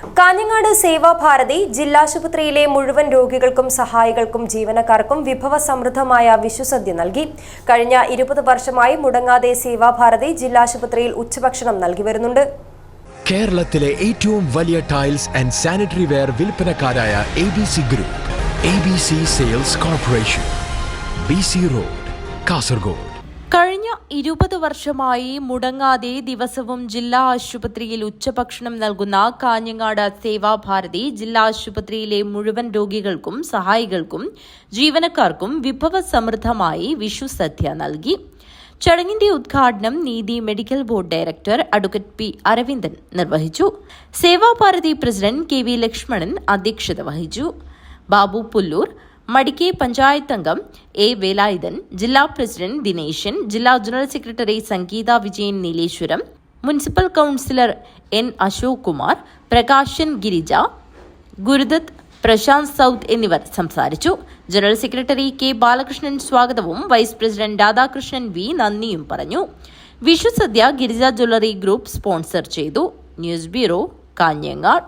കാഞ്ഞങ്ങാട് സേവാഭാരതി ജില്ലാശുപത്രിയിലെ മുഴുവൻ രോഗികൾക്കും സഹായികൾക്കും ജീവനക്കാർക്കും വിഭവസമൃദ്ധമായ വിഷുസദ്യ നൽകി. കഴിഞ്ഞ 20 വർഷമായി മുടങ്ങാതെ സേവാഭാരതി ജില്ലാശുപത്രിയിൽ ഉച്ചഭക്ഷണം നൽകി വരുന്നുണ്ട്. കേരളത്തിലെ ഏറ്റവും വലിയ ടൈൽസ് ആൻഡ് സാനിറ്ററി വെയർ വിൽപ്പനക്കാരായ ABC group, ABC sales corporation, BC road, Kasaragod. കഴിഞ്ഞ 20 വർഷമായി മുടങ്ങാതെ ദിവസവും ജില്ലാ ആശുപത്രിയിൽ ഉച്ചഭക്ഷണം നൽകുന്ന കാഞ്ഞങ്ങാട് സേവാഭാരതി ജില്ലാ ആശുപത്രിയിലെ മുഴുവൻ രോഗികൾക്കും സഹായികൾക്കും ജീവനക്കാർക്കും വിഭവസമൃദ്ധമായി വിഷുസദ്യ നൽകി. ചടങ്ങിന്റെ ഉദ്ഘാടനം നീതി medical board director advocate P Aravindan നിർവഹിച്ചു. സേവാഭാരതി പ്രസിഡന്റ് KV ലക്ഷ്മണൻ അധ്യക്ഷത വഹിച്ചു. ബാബു പുല്ലൂർ, മടിക്കെ പഞ്ചായത്ത് അംഗം A. വേലായുധൻ, ജില്ലാ പ്രസിഡന്റ് ദിനേശൻ, ജില്ലാ general secretary Sangeetha Vijayan Nileshwaram, municipal councillor N. Ashok Kumar, Prakashan Girija, Gurudath, Prashanth south എന്നിവർ സംസാരിച്ചു. General secretary K. ബാലകൃഷ്ണൻ സ്വാഗതവും വൈസ് പ്രസിഡന്റ് രാധാകൃഷ്ണൻ V. നന്ദിയും പറഞ്ഞു. വിഷുസദ്യ ഗിരിജ ജ്വല്ലറി ഗ്രൂപ്പ് സ്പോൺസർ ചെയ്തു. News bureau, Kanhangad.